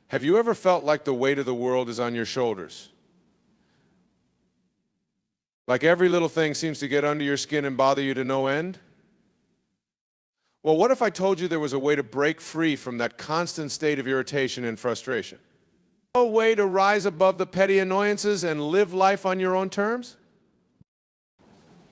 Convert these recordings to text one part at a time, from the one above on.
Have you ever felt like the weight of the world is on your shoulders? Like every little thing seems to get under your skin and bother you to no end? Well, what if I told you there was a way to break free from that constant state of irritation and frustration? A way to rise above the petty annoyances and live life on your own terms?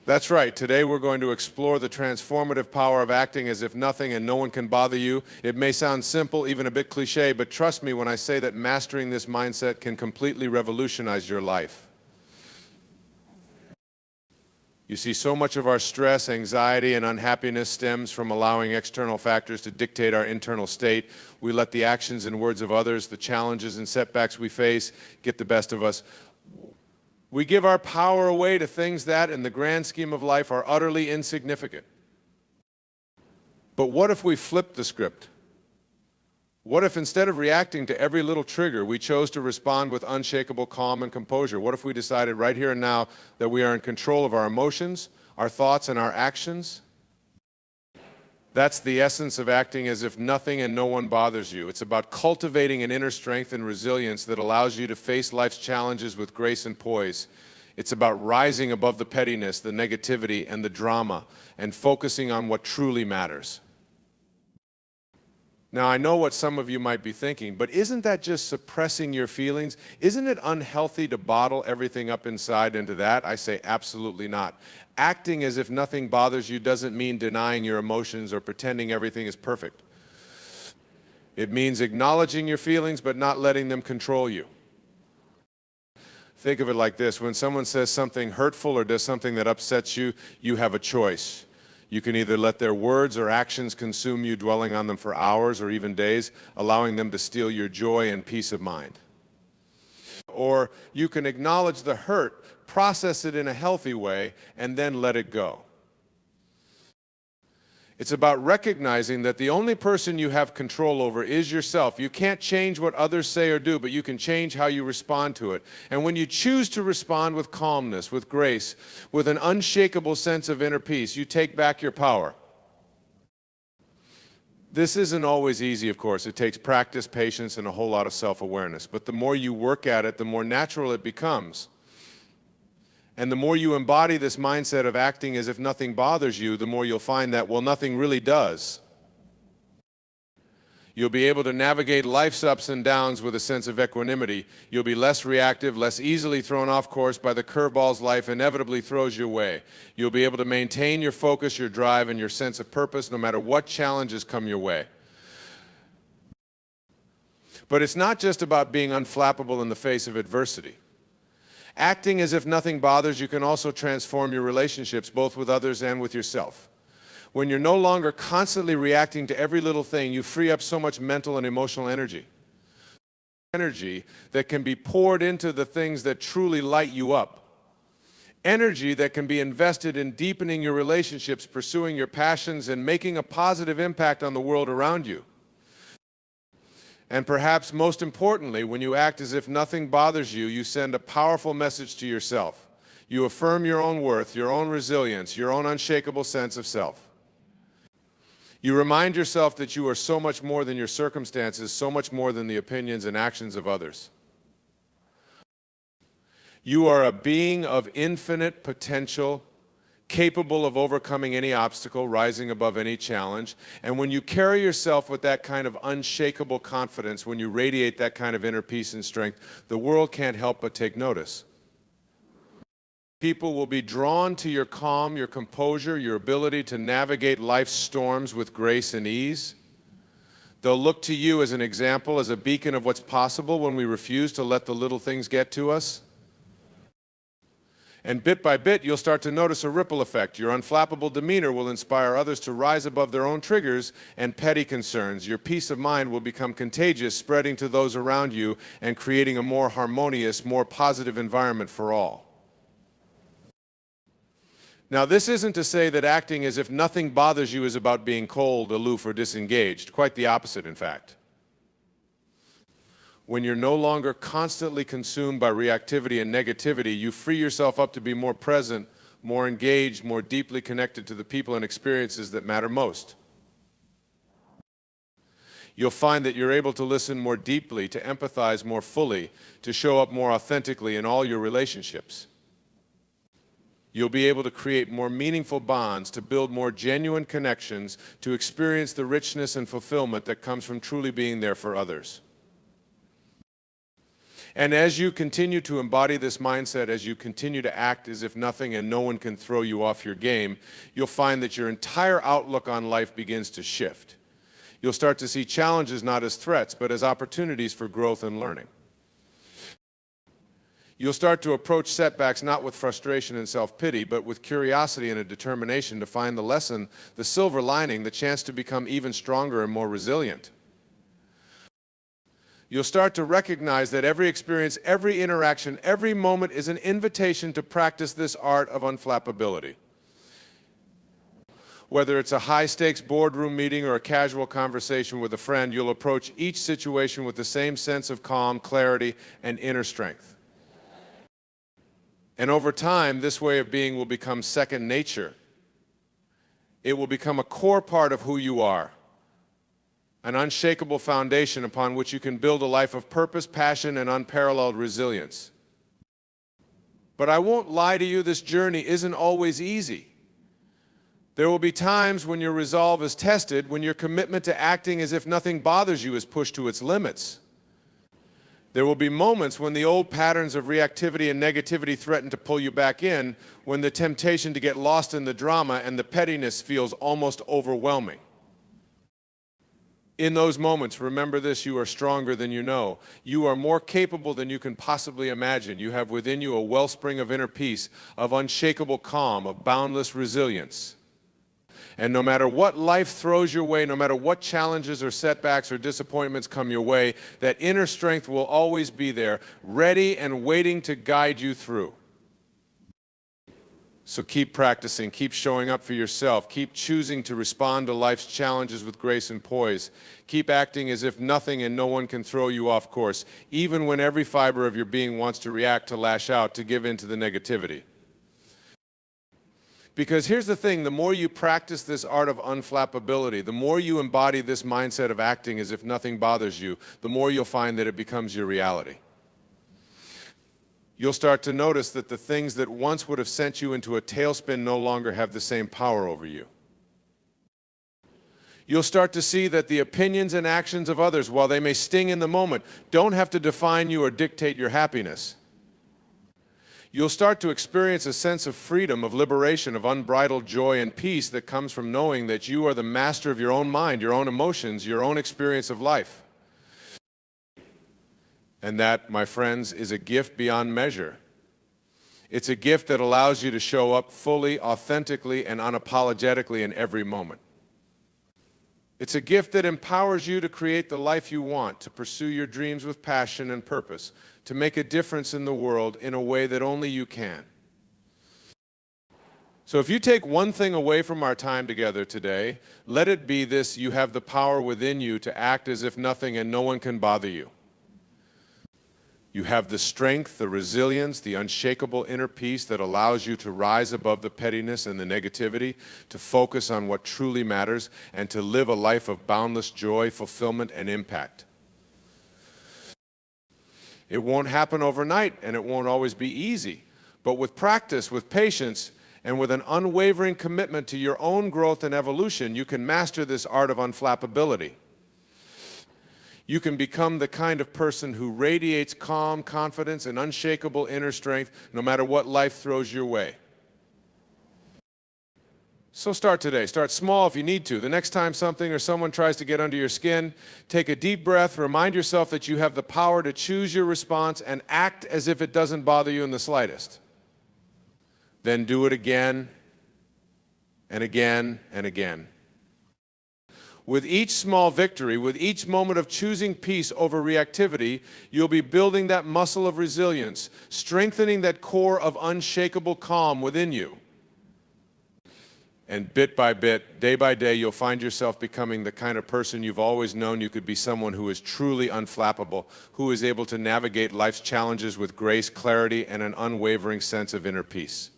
That's right. Today we're going to explore the transformative power of acting as if nothing and no one can bother you. It may sound simple, even a bit cliche, but trust me when I say that mastering this mindset can completely revolutionize your life. You see, so much of our stress, anxiety, and unhappiness stems from allowing external factors to dictate our internal state. We let the actions and words of others, the challenges and setbacks we face, get the best of us. We give our power away to things that, in the grand scheme of life, are utterly insignificant. But what if we flipped the script? What if instead of reacting to every little trigger, we chose to respond with unshakable calm and composure? What if we decided right here and now that we are in control of our emotions, our thoughts, and our actions? That's the essence of acting as if nothing and no one bothers you. It's about cultivating an inner strength and resilience that allows you to face life's challenges with grace and poise. It's about rising above the pettiness, the negativity, and the drama, and focusing on what truly matters. Now, I know what some of you might be thinking, but isn't that just suppressing your feelings? Isn't it unhealthy to bottle everything up inside into that? I say absolutely not. Acting as if nothing bothers you doesn't mean denying your emotions or pretending everything is perfect. It means acknowledging your feelings but not letting them control you. Think of it like this. When someone says something hurtful or does something that upsets you, you have a choice. You can either let their words or actions consume you, dwelling on them for hours or even days, allowing them to steal your joy and peace of mind. Or you can acknowledge the hurt, process it in a healthy way, and then let it go. It's about recognizing that the only person you have control over is yourself. You can't change what others say or do, but you can change how you respond to it. And when you choose to respond with calmness, with grace, with an unshakable sense of inner peace, you take back your power. This isn't always easy, of course. It takes practice, patience, and a whole lot of self-awareness. But the more you work at it, the more natural it becomes. And the more you embody this mindset of acting as if nothing bothers you, the more you'll find that, well, nothing really does. You'll be able to navigate life's ups and downs with a sense of equanimity. You'll be less reactive, less easily thrown off course by the curveballs life inevitably throws your way. You'll be able to maintain your focus, your drive, and your sense of purpose no matter what challenges come your way. But it's not just about being unflappable in the face of adversity. Acting as if nothing bothers you can also transform your relationships, both with others and with yourself. When you're no longer constantly reacting to every little thing, you free up so much mental and emotional energy. Energy that can be poured into the things that truly light you up. Energy that can be invested in deepening your relationships, pursuing your passions, and making a positive impact on the world around you. And perhaps most importantly, when you act as if nothing bothers you, you send a powerful message to yourself. You affirm your own worth, your own resilience, your own unshakable sense of self. You remind yourself that you are so much more than your circumstances, so much more than the opinions and actions of others. You are a being of infinite potential, capable of overcoming any obstacle, rising above any challenge. And when you carry yourself with that kind of unshakable confidence, when you radiate that kind of inner peace and strength, the world can't help but take notice. People will be drawn to your calm, your composure, your ability to navigate life's storms with grace and ease. They'll look to you as an example, as a beacon of what's possible when we refuse to let the little things get to us. And bit by bit, you'll start to notice a ripple effect. Your unflappable demeanor will inspire others to rise above their own triggers and petty concerns. Your peace of mind will become contagious, spreading to those around you and creating a more harmonious, more positive environment for all. Now, this isn't to say that acting as if nothing bothers you is about being cold, aloof, or disengaged. Quite the opposite, in fact. When you're no longer constantly consumed by reactivity and negativity, you free yourself up to be more present, more engaged, more deeply connected to the people and experiences that matter most. You'll find that you're able to listen more deeply, to empathize more fully, to show up more authentically in all your relationships. You'll be able to create more meaningful bonds, to build more genuine connections, to experience the richness and fulfillment that comes from truly being there for others. And as you continue to embody this mindset, as you continue to act as if nothing and no one can throw you off your game, you'll find that your entire outlook on life begins to shift. You'll start to see challenges not as threats, but as opportunities for growth and learning. You'll start to approach setbacks not with frustration and self-pity, but with curiosity and a determination to find the lesson, the silver lining, the chance to become even stronger and more resilient. You'll start to recognize that every experience, every interaction, every moment is an invitation to practice this art of unflappability. Whether it's a high-stakes boardroom meeting or a casual conversation with a friend, you'll approach each situation with the same sense of calm, clarity, and inner strength. And over time, this way of being will become second nature. It will become a core part of who you are, an unshakable foundation upon which you can build a life of purpose, passion, and unparalleled resilience. But I won't lie to you, this journey isn't always easy. There will be times when your resolve is tested, when your commitment to acting as if nothing bothers you is pushed to its limits. There will be moments when the old patterns of reactivity and negativity threaten to pull you back in, when the temptation to get lost in the drama and the pettiness feels almost overwhelming. In those moments, remember this: you are stronger than you know. You are more capable than you can possibly imagine. You have within you a wellspring of inner peace, of unshakable calm, of boundless resilience. And no matter what life throws your way, no matter what challenges or setbacks or disappointments come your way, that inner strength will always be there, ready and waiting to guide you through. So keep practicing, keep showing up for yourself, keep choosing to respond to life's challenges with grace and poise. Keep acting as if nothing and no one can throw you off course, even when every fiber of your being wants to react, to lash out, to give in to the negativity. Because here's the thing, the more you practice this art of unflappability, the more you embody this mindset of acting as if nothing bothers you, the more you'll find that it becomes your reality. You'll start to notice that the things that once would have sent you into a tailspin no longer have the same power over you. You'll start to see that the opinions and actions of others, while they may sting in the moment, don't have to define you or dictate your happiness. You'll start to experience a sense of freedom, of liberation, of unbridled joy and peace that comes from knowing that you are the master of your own mind, your own emotions, your own experience of life. And that, my friends, is a gift beyond measure. It's a gift that allows you to show up fully, authentically, and unapologetically in every moment. It's a gift that empowers you to create the life you want, to pursue your dreams with passion and purpose, to make a difference in the world in a way that only you can. So if you take one thing away from our time together today, let it be this: you have the power within you to act as if nothing and no one can bother you. You have the strength, the resilience, the unshakable inner peace that allows you to rise above the pettiness and the negativity, to focus on what truly matters, and to live a life of boundless joy, fulfillment, and impact. It won't happen overnight, and it won't always be easy, but with practice, with patience, and with an unwavering commitment to your own growth and evolution, you can master this art of unflappability. You can become the kind of person who radiates calm, confidence, and unshakable inner strength no matter what life throws your way. So start today. Start small if you need to. The next time something or someone tries to get under your skin, take a deep breath, remind yourself that you have the power to choose your response and act as if it doesn't bother you in the slightest. Then do it again and again and again. With each small victory, with each moment of choosing peace over reactivity, you'll be building that muscle of resilience, strengthening that core of unshakable calm within you. And bit by bit, day by day, you'll find yourself becoming the kind of person you've always known you could be: someone who is truly unflappable, who is able to navigate life's challenges with grace, clarity, and an unwavering sense of inner peace.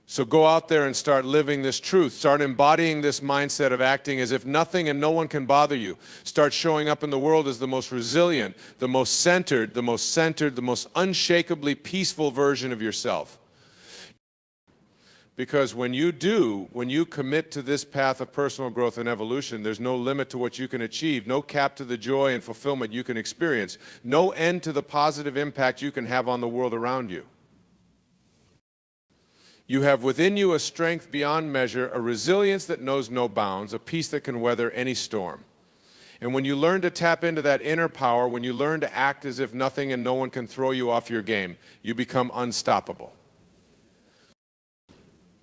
So go out there and start living this truth. Start embodying this mindset of acting as if nothing and no one can bother you. Start showing up in the world as the most resilient, the most centered, the most unshakably peaceful version of yourself. Because when you commit to this path of personal growth and evolution, there's no limit to what you can achieve, no cap to the joy and fulfillment you can experience, no end to the positive impact you can have on the world around you. You have within you a strength beyond measure, a resilience that knows no bounds, a peace that can weather any storm. And when you learn to tap into that inner power, when you learn to act as if nothing and no one can throw you off your game, you become unstoppable.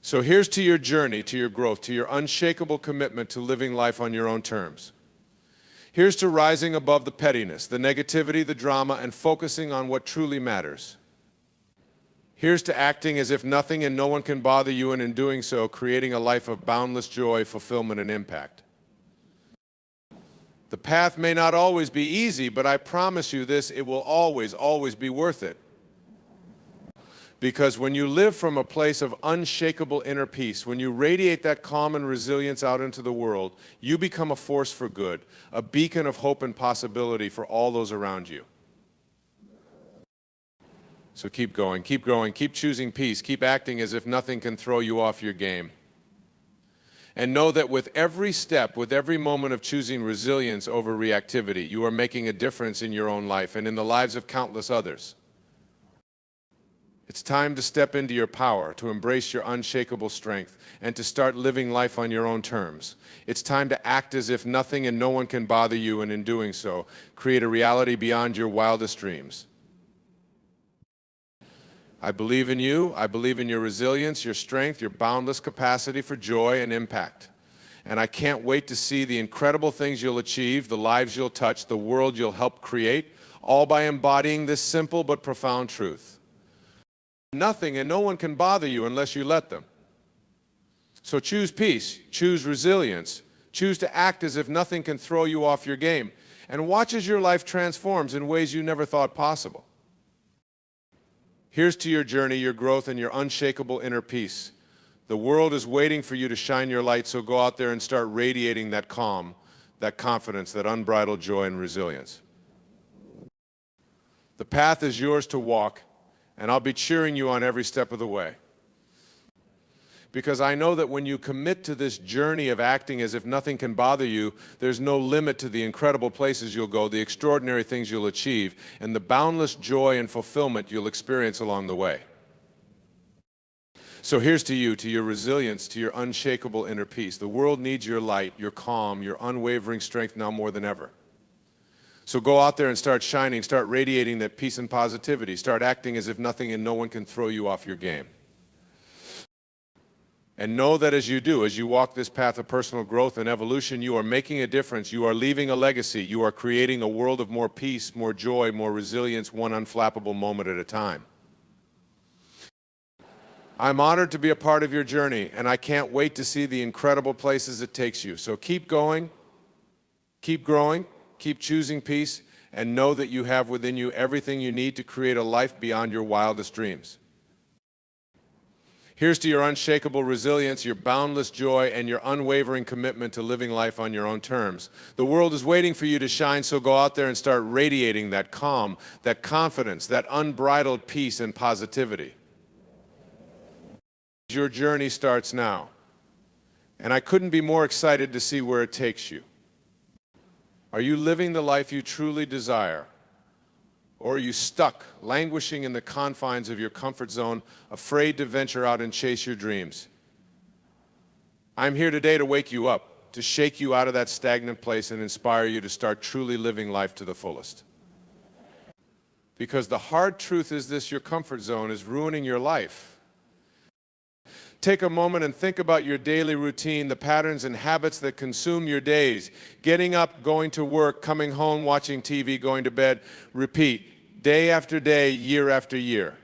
So here's to your journey, to your growth, to your unshakable commitment to living life on your own terms. Here's to rising above the pettiness, the negativity, the drama, and focusing on what truly matters. Here's to acting as if nothing and no one can bother you, and in doing so, creating a life of boundless joy, fulfillment, and impact. The path may not always be easy, but I promise you this, it will always, always be worth it. Because when you live from a place of unshakable inner peace, when you radiate that calm and resilience out into the world, you become a force for good, a beacon of hope and possibility for all those around you. So keep going, keep choosing peace, keep acting as if nothing can throw you off your game. And know that with every step, with every moment of choosing resilience over reactivity, you are making a difference in your own life and in the lives of countless others. It's time to step into your power, to embrace your unshakable strength, and to start living life on your own terms. It's time to act as if nothing and no one can bother you, and in doing so, create a reality beyond your wildest dreams. I believe in you. I believe in your resilience, your strength, your boundless capacity for joy and impact. And I can't wait to see the incredible things you'll achieve, the lives you'll touch, the world you'll help create, all by embodying this simple but profound truth. Nothing and no one can bother you unless you let them. So choose peace, choose resilience, choose to act as if nothing can throw you off your game, and watch as your life transforms in ways you never thought possible. Here's to your journey, your growth, and your unshakable inner peace. The world is waiting for you to shine your light, so go out there and start radiating that calm, that confidence, that unbridled joy and resilience. The path is yours to walk, and I'll be cheering you on every step of the way. Because I know that when you commit to this journey of acting as if nothing can bother you, there's no limit to the incredible places you'll go, the extraordinary things you'll achieve, and the boundless joy and fulfillment you'll experience along the way. So here's to you, to your resilience, to your unshakable inner peace. The world needs your light, your calm, your unwavering strength now more than ever. So go out there and start shining, start radiating that peace and positivity, start acting as if nothing and no one can throw you off your game. And know that as you do, as you walk this path of personal growth and evolution, you are making a difference, you are leaving a legacy, you are creating a world of more peace, more joy, more resilience, one unflappable moment at a time. I'm honored to be a part of your journey, and I can't wait to see the incredible places it takes you. So keep going, keep growing, keep choosing peace, and know that you have within you everything you need to create a life beyond your wildest dreams. Here's to your unshakable resilience, your boundless joy, and your unwavering commitment to living life on your own terms. The world is waiting for you to shine, so go out there and start radiating that calm, that confidence, that unbridled peace and positivity. Your journey starts now, and I couldn't be more excited to see where it takes you. Are you living the life you truly desire? Or are you stuck, languishing in the confines of your comfort zone, afraid to venture out and chase your dreams? I'm here today to wake you up, to shake you out of that stagnant place and inspire you to start truly living life to the fullest. Because the hard truth is this: your comfort zone is ruining your life. Take a moment and think about your daily routine, the patterns and habits that consume your days. Getting up, going to work, coming home, watching TV, going to bed, repeat. Day after day, year after year.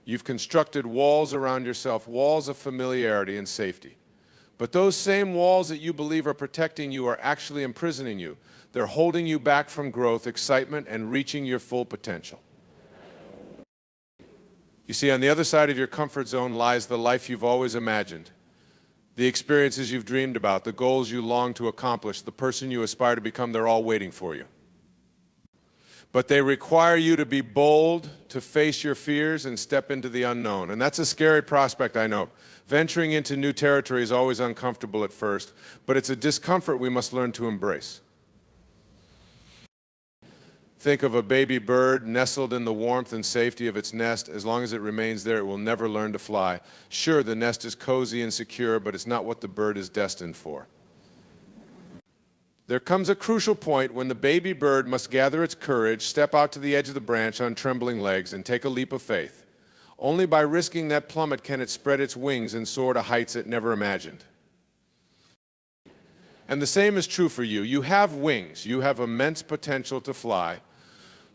You've constructed walls around yourself, walls of familiarity and safety. But those same walls that you believe are protecting you are actually imprisoning you. They're holding you back from growth, excitement, and reaching your full potential. You see, on the other side of your comfort zone lies the life you've always imagined, the experiences you've dreamed about, the goals you long to accomplish, the person you aspire to become. They're all waiting for you. But they require you to be bold, to face your fears and step into the unknown. And that's a scary prospect, I know. Venturing into new territory is always uncomfortable at first, but it's a discomfort we must learn to embrace. Think of a baby bird nestled in the warmth and safety of its nest. As long as it remains there, it will never learn to fly. Sure, the nest is cozy and secure, but it's not what the bird is destined for. There comes a crucial point when the baby bird must gather its courage, step out to the edge of the branch on trembling legs, and take a leap of faith. Only by risking that plummet can it spread its wings and soar to heights it never imagined. And the same is true for you. You have wings. You have immense potential to fly,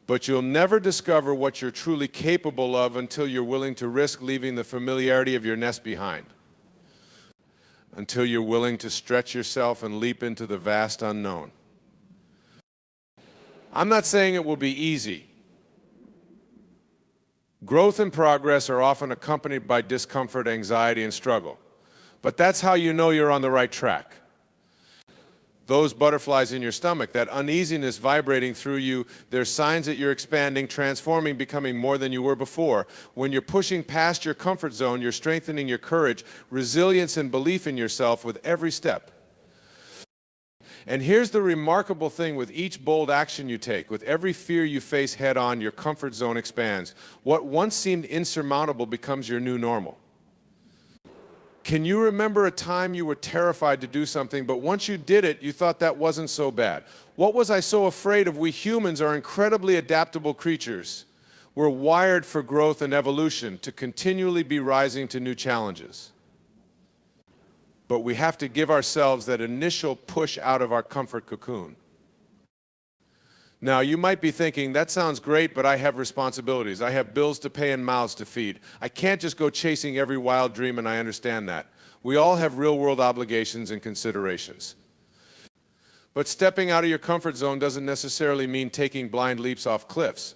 but you'll never discover what you're truly capable of until you're willing to risk leaving the familiarity of your nest behind, until you're willing to stretch yourself and leap into the vast unknown. I'm not saying it will be easy. Growth and progress are often accompanied by discomfort, anxiety, and struggle. But that's how you know you're on the right track. Those butterflies in your stomach, that uneasiness vibrating through you, they're signs that you're expanding, transforming, becoming more than you were before. When you're pushing past your comfort zone, you're strengthening your courage, resilience, and belief in yourself with every step. And here's the remarkable thing with each bold action you take, with every fear you face head on, your comfort zone expands. What once seemed insurmountable becomes your new normal. Can you remember a time you were terrified to do something, but once you did it, you thought that wasn't so bad? What was I so afraid of? We humans are incredibly adaptable creatures. We're wired for growth and evolution, to continually be rising to new challenges. But we have to give ourselves that initial push out of our comfort cocoon. Now, you might be thinking, that sounds great, but I have responsibilities. I have bills to pay and mouths to feed. I can't just go chasing every wild dream, and I understand that. We all have real-world obligations and considerations. But stepping out of your comfort zone doesn't necessarily mean taking blind leaps off cliffs.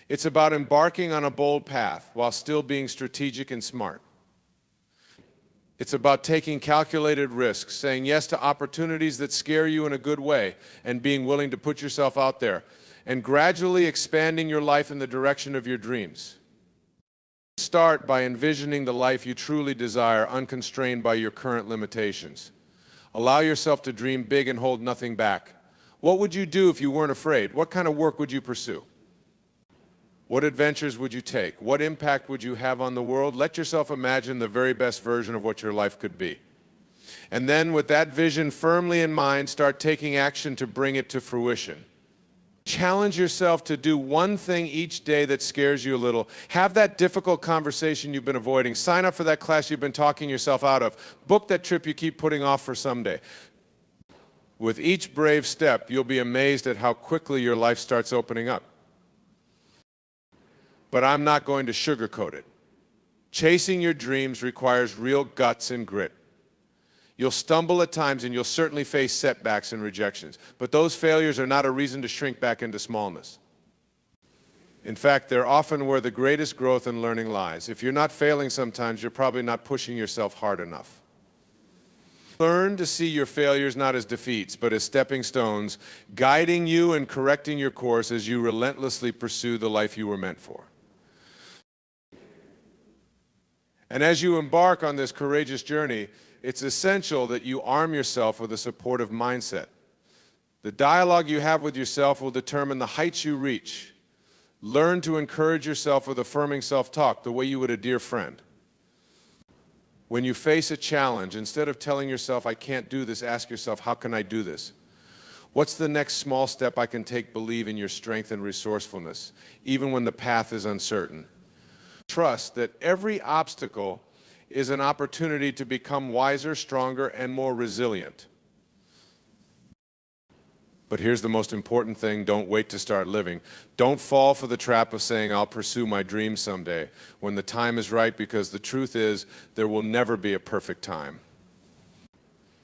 It's about embarking on a bold path while still being strategic and smart. It's about taking calculated risks, saying yes to opportunities that scare you in a good way, and being willing to put yourself out there, and gradually expanding your life in the direction of your dreams. Start by envisioning the life you truly desire, unconstrained by your current limitations. Allow yourself to dream big and hold nothing back. What would you do if you weren't afraid? What kind of work would you pursue? What adventures would you take? What impact would you have on the world? Let yourself imagine the very best version of what your life could be. And then, with that vision firmly in mind, start taking action to bring it to fruition. Challenge yourself to do one thing each day that scares you a little. Have that difficult conversation you've been avoiding. Sign up for that class you've been talking yourself out of. Book that trip you keep putting off for someday. With each brave step, you'll be amazed at how quickly your life starts opening up. But I'm not going to sugarcoat it. Chasing your dreams requires real guts and grit. You'll stumble at times, and you'll certainly face setbacks and rejections. But those failures are not a reason to shrink back into smallness. In fact, they're often where the greatest growth and learning lies. If you're not failing sometimes, you're probably not pushing yourself hard enough. Learn to see your failures not as defeats, but as stepping stones, guiding you and correcting your course as you relentlessly pursue the life you were meant for. And as you embark on this courageous journey, it's essential that you arm yourself with a supportive mindset. The dialogue you have with yourself will determine the heights you reach. Learn to encourage yourself with affirming self-talk, the way you would a dear friend. When you face a challenge, instead of telling yourself, I can't do this, ask yourself, how can I do this? What's the next small step I can take? Believe in your strength and resourcefulness, even when the path is uncertain. Trust that every obstacle is an opportunity to become wiser, stronger, and more resilient. But here's the most important thing: don't wait to start living. Don't fall for the trap of saying, I'll pursue my dreams someday, when the time is right, because the truth is, there will never be a perfect time.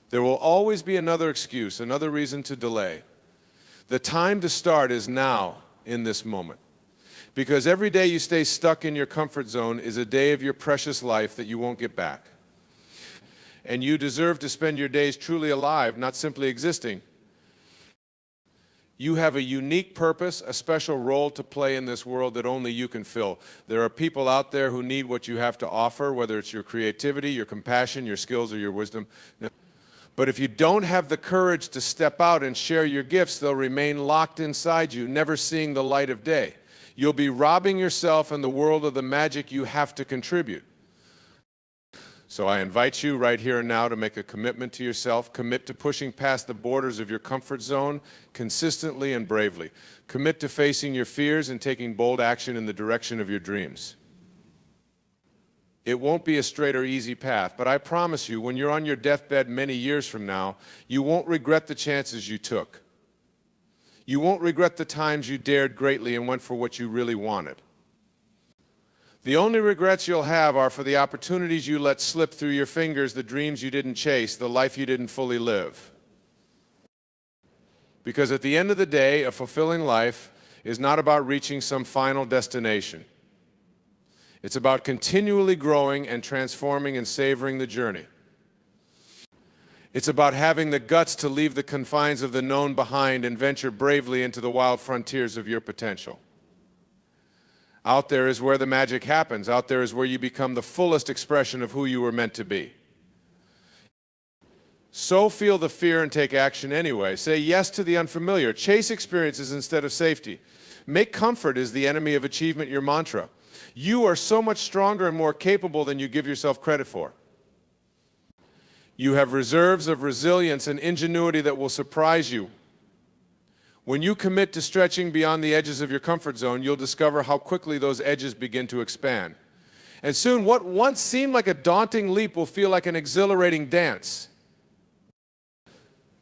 There will always be another excuse, another reason to delay. The time to start is now, in this moment. Because every day you stay stuck in your comfort zone is a day of your precious life that you won't get back. And you deserve to spend your days truly alive, not simply existing. You have a unique purpose, a special role to play in this world that only you can fill. There are people out there who need what you have to offer, whether it's your creativity, your compassion, your skills, or your wisdom. But if you don't have the courage to step out and share your gifts, they'll remain locked inside you, never seeing the light of day. You'll be robbing yourself and the world of the magic you have to contribute. So I invite you right here and now to make a commitment to yourself. Commit to pushing past the borders of your comfort zone consistently and bravely. Commit to facing your fears and taking bold action in the direction of your dreams. It won't be a straight or easy path, but I promise you, when you're on your deathbed many years from now, you won't regret the chances you took. You won't regret the times you dared greatly and went for what you really wanted. The only regrets you'll have are for the opportunities you let slip through your fingers, the dreams you didn't chase, the life you didn't fully live. Because at the end of the day, a fulfilling life is not about reaching some final destination. It's about continually growing and transforming and savoring the journey. It's about having the guts to leave the confines of the known behind and venture bravely into the wild frontiers of your potential. Out there is where the magic happens. Out there is where you become the fullest expression of who you were meant to be. So feel the fear and take action anyway. Say yes to the unfamiliar. Chase experiences instead of safety. Make comfort is the enemy of achievement your mantra. You are so much stronger and more capable than you give yourself credit for. You have reserves of resilience and ingenuity that will surprise you. When you commit to stretching beyond the edges of your comfort zone, you'll discover how quickly those edges begin to expand. And soon, what once seemed like a daunting leap will feel like an exhilarating dance.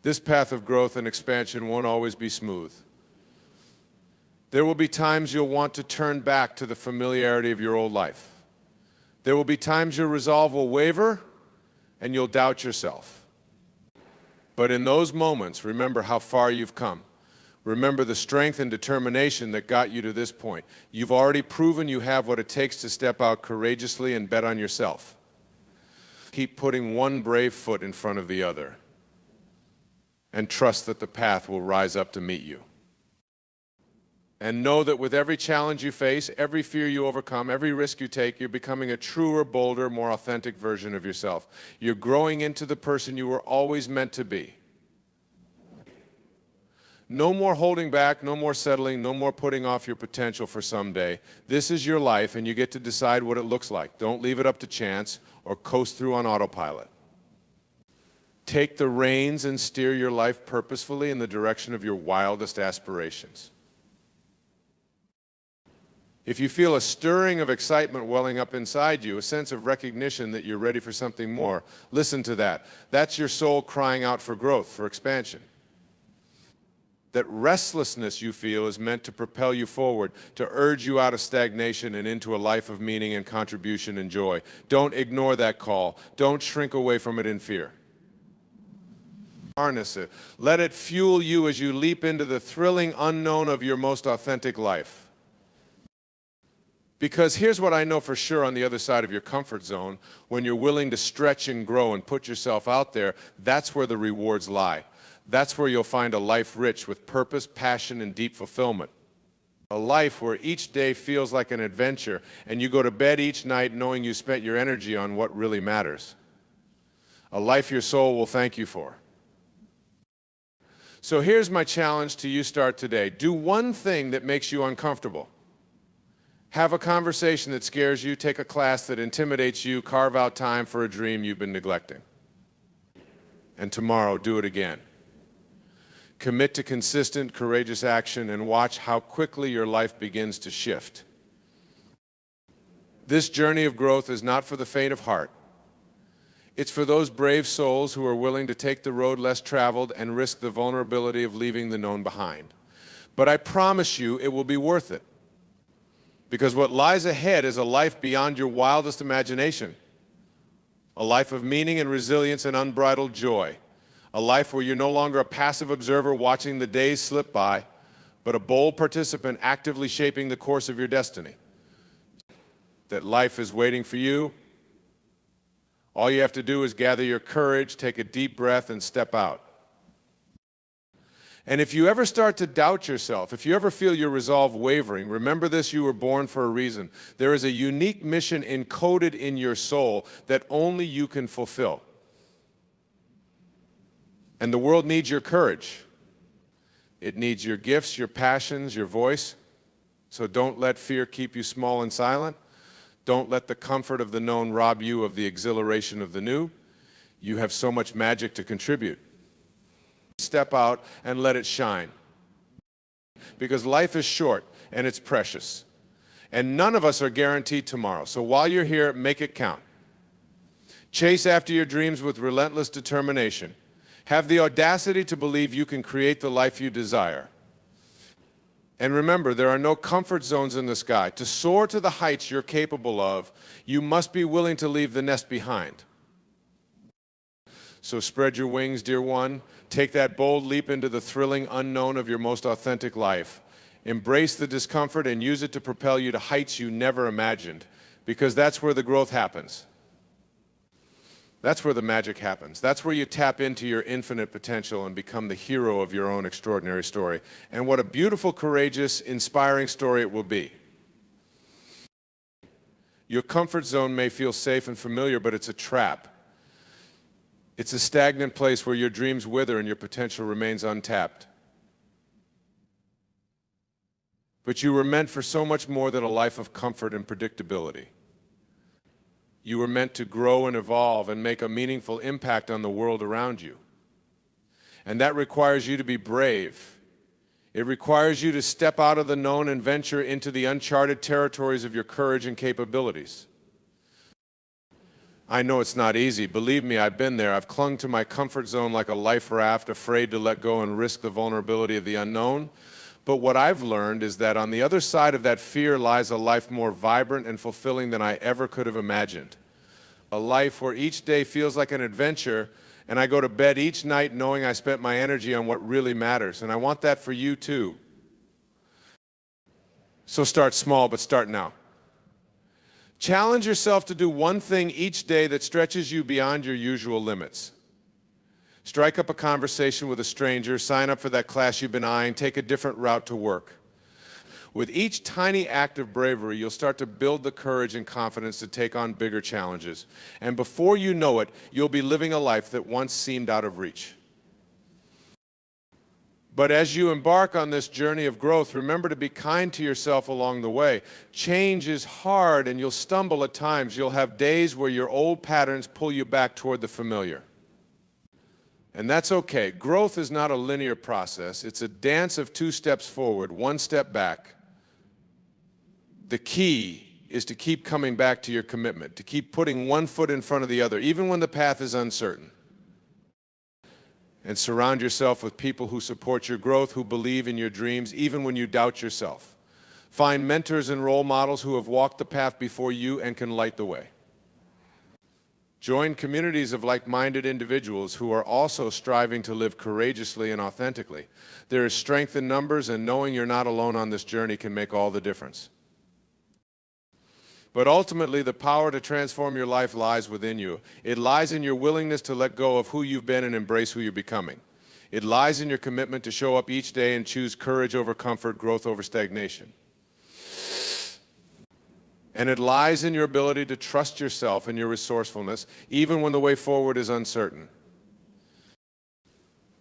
This path of growth and expansion won't always be smooth. There will be times you'll want to turn back to the familiarity of your old life. There will be times your resolve will waver and you'll doubt yourself. But in those moments, remember how far you've come. Remember the strength and determination that got you to this point. You've already proven you have what it takes to step out courageously and bet on yourself. Keep putting one brave foot in front of the other and trust that the path will rise up to meet you. And know that with every challenge you face, every fear you overcome, every risk you take, you're becoming a truer, bolder, more authentic version of yourself. You're growing into the person you were always meant to be. No more holding back, no more settling, no more putting off your potential for someday. This is your life, and you get to decide what it looks like. Don't leave it up to chance or coast through on autopilot. Take the reins and steer your life purposefully in the direction of your wildest aspirations. If you feel a stirring of excitement welling up inside you, a sense of recognition that you're ready for something more, listen to that. That's your soul crying out for growth, for expansion. That restlessness you feel is meant to propel you forward, to urge you out of stagnation and into a life of meaning and contribution and joy. Don't ignore that call. Don't shrink away from it in fear. Harness it. Let it fuel you as you leap into the thrilling unknown of your most authentic life. Because here's what I know for sure on the other side of your comfort zone, when you're willing to stretch and grow and put yourself out there, that's where the rewards lie. That's where you'll find a life rich with purpose, passion, and deep fulfillment. A life where each day feels like an adventure and you go to bed each night knowing you spent your energy on what really matters. A life your soul will thank you for. So here's my challenge to you start today. Do one thing that makes you uncomfortable. Have a conversation that scares you, take a class that intimidates you, carve out time for a dream you've been neglecting. And tomorrow, do it again. Commit to consistent, courageous action and watch how quickly your life begins to shift. This journey of growth is not for the faint of heart. It's for those brave souls who are willing to take the road less traveled and risk the vulnerability of leaving the known behind. But I promise you it will be worth it. Because what lies ahead is a life beyond your wildest imagination. A life of meaning and resilience and unbridled joy. A life where you're no longer a passive observer watching the days slip by, but a bold participant actively shaping the course of your destiny. That life is waiting for you. All you have to do is gather your courage, take a deep breath, and step out. And if you ever start to doubt yourself, if you ever feel your resolve wavering, remember this: you were born for a reason. There is a unique mission encoded in your soul that only you can fulfill. And the world needs your courage. It needs your gifts, your passions, your voice. So don't let fear keep you small and silent. Don't let the comfort of the known rob you of the exhilaration of the new. You have so much magic to contribute. Step out and let it shine. Because life is short and it's precious. And none of us are guaranteed tomorrow. So while you're here, make it count. Chase after your dreams with relentless determination. Have the audacity to believe you can create the life you desire. And remember, there are no comfort zones in the sky. To soar to the heights you're capable of, you must be willing to leave the nest behind. So spread your wings, dear one. Take that bold leap into the thrilling unknown of your most authentic life. Embrace the discomfort and use it to propel you to heights you never imagined, because that's where the growth happens. That's where the magic happens. That's where you tap into your infinite potential and become the hero of your own extraordinary story. And what a beautiful, courageous, inspiring story it will be. Your comfort zone may feel safe and familiar, but it's a trap. It's a stagnant place where your dreams wither and your potential remains untapped. But you were meant for so much more than a life of comfort and predictability. You were meant to grow and evolve and make a meaningful impact on the world around you. And that requires you to be brave. It requires you to step out of the known and venture into the uncharted territories of your courage and capabilities. I know it's not easy. Believe me, I've been there. I've clung to my comfort zone like a life raft, afraid to let go and risk the vulnerability of the unknown. But what I've learned is that on the other side of that fear lies a life more vibrant and fulfilling than I ever could have imagined. A life where each day feels like an adventure, and I go to bed each night knowing I spent my energy on what really matters. And I want that for you too. So start small, but start now. Challenge yourself to do one thing each day that stretches you beyond your usual limits. Strike up a conversation with a stranger, sign up for that class you've been eyeing, take a different route to work. With each tiny act of bravery, you'll start to build the courage and confidence to take on bigger challenges. And before you know it, you'll be living a life that once seemed out of reach. But as you embark on this journey of growth, remember to be kind to yourself along the way. Change is hard and you'll stumble at times. You'll have days where your old patterns pull you back toward the familiar. And that's okay. Growth is not a linear process. It's a dance of 2 steps forward, 1 step back. The key is to keep coming back to your commitment, to keep putting one foot in front of the other, even when the path is uncertain. And surround yourself with people who support your growth, who believe in your dreams, even when you doubt yourself. Find mentors and role models who have walked the path before you and can light the way. Join communities of like-minded individuals who are also striving to live courageously and authentically. There is strength in numbers, and knowing you're not alone on this journey can make all the difference. But ultimately, the power to transform your life lies within you. It lies in your willingness to let go of who you've been and embrace who you're becoming. It lies in your commitment to show up each day and choose courage over comfort, growth over stagnation. And it lies in your ability to trust yourself and your resourcefulness, even when the way forward is uncertain.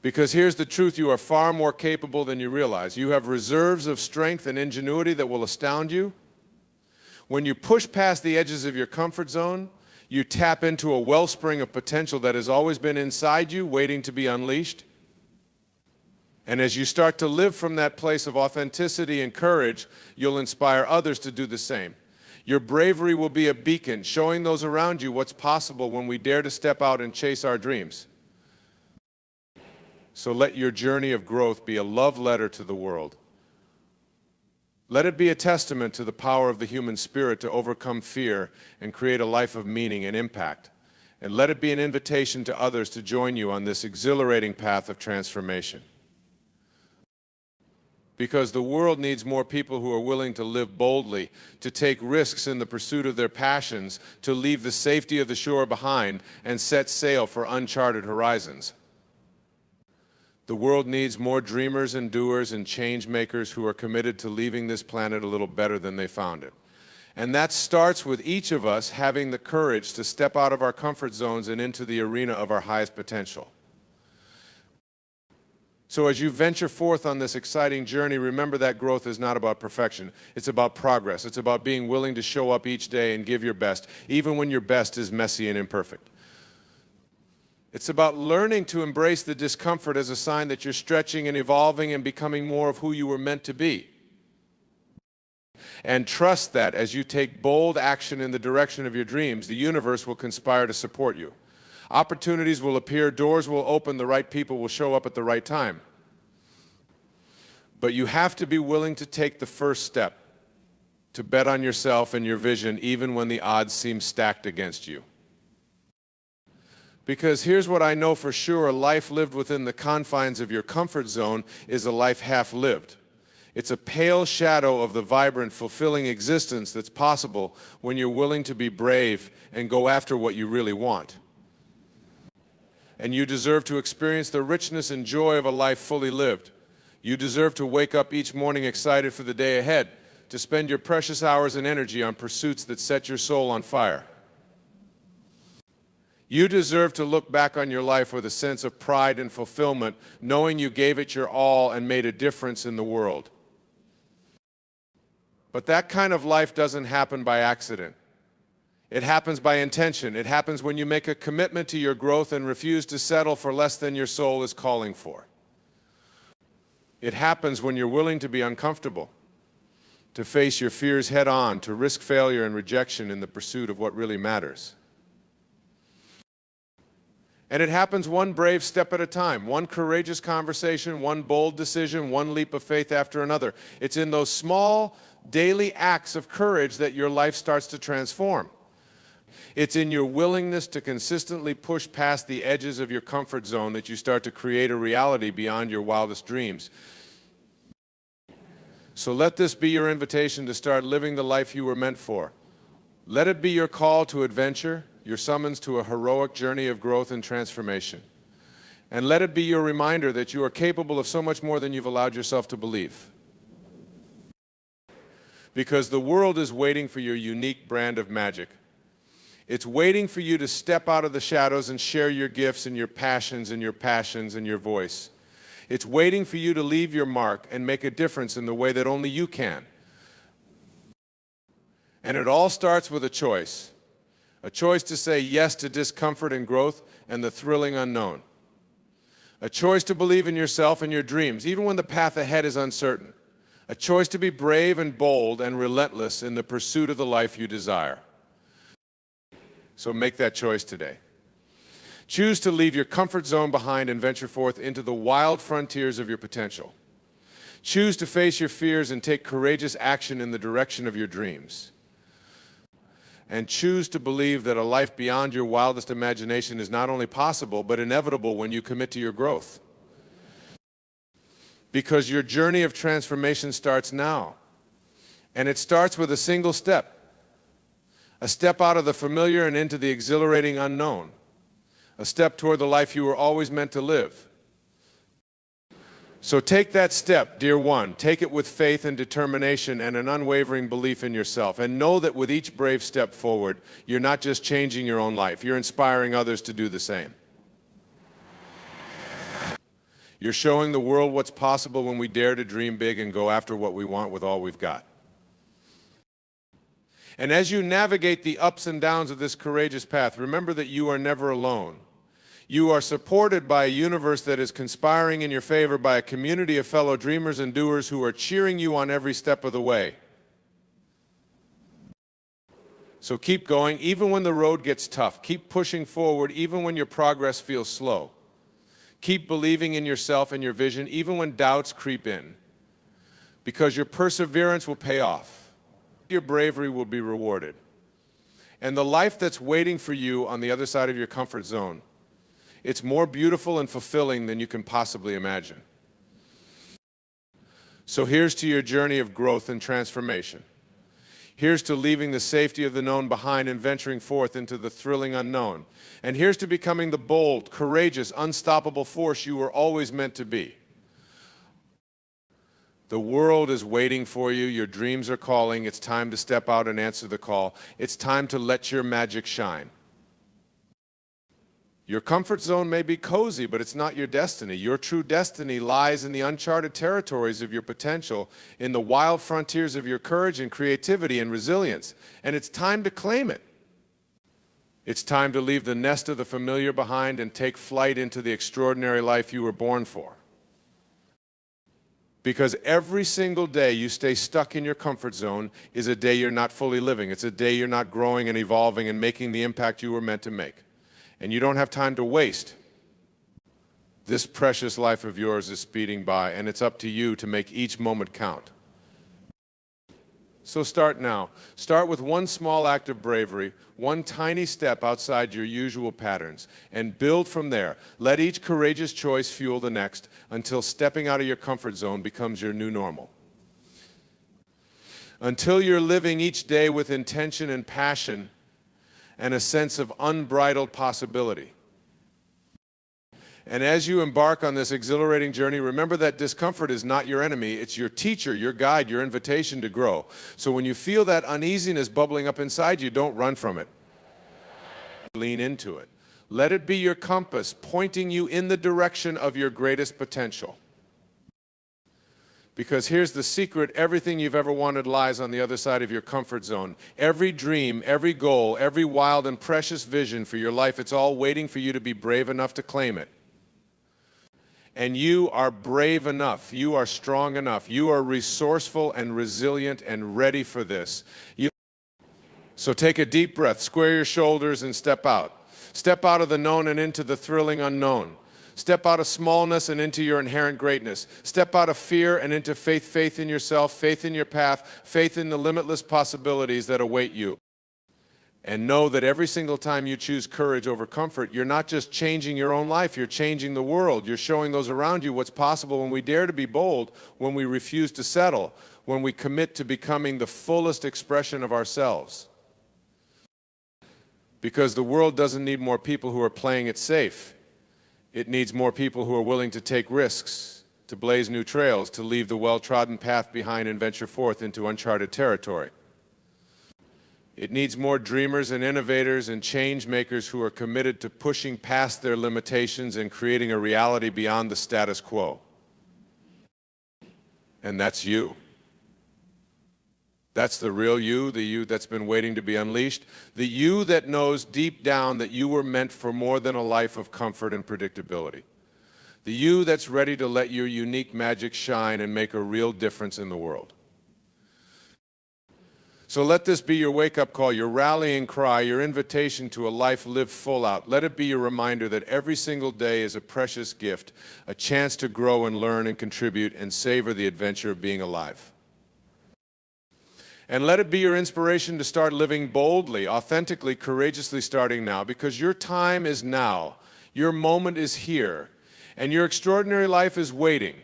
Because here's the truth: you are far more capable than you realize. You have reserves of strength and ingenuity that will astound you. When you push past the edges of your comfort zone, you tap into a wellspring of potential that has always been inside you, waiting to be unleashed. And as you start to live from that place of authenticity and courage, you'll inspire others to do the same. Your bravery will be a beacon, showing those around you what's possible when we dare to step out and chase our dreams. So let your journey of growth be a love letter to the world. Let it be a testament to the power of the human spirit to overcome fear and create a life of meaning and impact. And let it be an invitation to others to join you on this exhilarating path of transformation. because the world needs more people who are willing to live boldly, to take risks in the pursuit of their passions, to leave the safety of the shore behind and set sail for uncharted horizons. The world needs more dreamers and doers and change makers who are committed to leaving this planet a little better than they found it. And that starts with each of us having the courage to step out of our comfort zones and into the arena of our highest potential. So as you venture forth on this exciting journey, remember that growth is not about perfection. It's about progress. It's about being willing to show up each day and give your best, even when your best is messy and imperfect. It's about learning to embrace the discomfort as a sign that you're stretching and evolving and becoming more of who you were meant to be. And trust that as you take bold action in the direction of your dreams, the universe will conspire to support you. Opportunities will appear, doors will open, the right people will show up at the right time. But you have to be willing to take the first step, to bet on yourself and your vision even when the odds seem stacked against you. Because here's what I know for sure, a life lived within the confines of your comfort zone is a life half lived. It's a pale shadow of the vibrant, fulfilling existence that's possible when you're willing to be brave and go after what you really want. And you deserve to experience the richness and joy of a life fully lived. You deserve to wake up each morning excited for the day ahead, to spend your precious hours and energy on pursuits that set your soul on fire. You deserve to look back on your life with a sense of pride and fulfillment, knowing you gave it your all and made a difference in the world. But that kind of life doesn't happen by accident. It happens by intention. It happens when you make a commitment to your growth and refuse to settle for less than your soul is calling for. It happens when you're willing to be uncomfortable, to face your fears head on, to risk failure and rejection in the pursuit of what really matters. And it happens one brave step at a time, one courageous conversation, one bold decision, one leap of faith after another. It's in those small, daily acts of courage that your life starts to transform. It's in your willingness to consistently push past the edges of your comfort zone that you start to create a reality beyond your wildest dreams. So let this be your invitation to start living the life you were meant for. Let it be your call to adventure, your summons to a heroic journey of growth and transformation. And let it be your reminder that you are capable of so much more than you've allowed yourself to believe. Because the world is waiting for your unique brand of magic. It's waiting for you to step out of the shadows and share your gifts and your passions and your voice. It's waiting for you to leave your mark and make a difference in the way that only you can. And it all starts with a choice to say yes to discomfort and growth and the thrilling unknown. A choice to believe in yourself and your dreams, even when the path ahead is uncertain. A choice to be brave and bold and relentless in the pursuit of the life you desire. So make that choice today. Choose to leave your comfort zone behind and venture forth into the wild frontiers of your potential. Choose to face your fears and take courageous action in the direction of your dreams. And choose to believe that a life beyond your wildest imagination is not only possible, but inevitable when you commit to your growth. Because your journey of transformation starts now. And it starts with a single step. A step out of the familiar and into the exhilarating unknown. A step toward the life you were always meant to live. So take that step, dear one. Take it with faith and determination and an unwavering belief in yourself. And know that with each brave step forward, you're not just changing your own life, you're inspiring others to do the same. You're showing the world what's possible when we dare to dream big and go after what we want with all we've got. And as you navigate the ups and downs of this courageous path, remember that you are never alone. You are supported by a universe that is conspiring in your favor, by a community of fellow dreamers and doers who are cheering you on every step of the way. So keep going, even when the road gets tough. Keep pushing forward, even when your progress feels slow. Keep believing in yourself and your vision, even when doubts creep in. Because your perseverance will pay off. Your bravery will be rewarded. And the life that's waiting for you on the other side of your comfort zone, it's more beautiful and fulfilling than you can possibly imagine. So here's to your journey of growth and transformation. Here's to leaving the safety of the known behind and venturing forth into the thrilling unknown. And here's to becoming the bold, courageous, unstoppable force you were always meant to be. The world is waiting for you. Your dreams are calling. It's time to step out and answer the call. It's time to let your magic shine. Your comfort zone may be cozy, but it's not your destiny. Your true destiny lies in the uncharted territories of your potential, in the wild frontiers of your courage and creativity and resilience. And it's time to claim it. It's time to leave the nest of the familiar behind and take flight into the extraordinary life you were born for. Because every single day you stay stuck in your comfort zone is a day you're not fully living. It's a day you're not growing and evolving and making the impact you were meant to make. And you don't have time to waste. This precious life of yours is speeding by, and it's up to you to make each moment count. So start now. Start with one small act of bravery, one tiny step outside your usual patterns, and build from there. Let each courageous choice fuel the next until stepping out of your comfort zone becomes your new normal. Until you're living each day with intention and passion and a sense of unbridled possibility. And as you embark on this exhilarating journey, remember that discomfort is not your enemy. It's your teacher, your guide, your invitation to grow. So when you feel that uneasiness bubbling up inside you, don't run from it. Lean into it. Let it be your compass, pointing you in the direction of your greatest potential. Because here's the secret, everything you've ever wanted lies on the other side of your comfort zone. Every dream, every goal, every wild and precious vision for your life, it's all waiting for you to be brave enough to claim it. And you are brave enough, you are strong enough, you are resourceful and resilient and ready for this. So take a deep breath, square your shoulders and step out. Step out of the known and into the thrilling unknown. Step out of smallness and into your inherent greatness. Step out of fear and into faith, faith in yourself, faith in your path, faith in the limitless possibilities that await you. And know that every single time you choose courage over comfort, you're not just changing your own life, you're changing the world. You're showing those around you what's possible when we dare to be bold, when we refuse to settle, when we commit to becoming the fullest expression of ourselves. Because the world doesn't need more people who are playing it safe. It needs more people who are willing to take risks, to blaze new trails, to leave the well-trodden path behind and venture forth into uncharted territory. It needs more dreamers and innovators and change makers who are committed to pushing past their limitations and creating a reality beyond the status quo. And that's you. That's the real you, the you that's been waiting to be unleashed, the you that knows deep down that you were meant for more than a life of comfort and predictability. The you that's ready to let your unique magic shine and make a real difference in the world. So let this be your wake-up call, your rallying cry, your invitation to a life lived full out. Let it be your reminder that every single day is a precious gift, a chance to grow and learn and contribute and savor the adventure of being alive. And let it be your inspiration to start living boldly, authentically, courageously starting now, because your time is now, your moment is here, and your extraordinary life is waiting.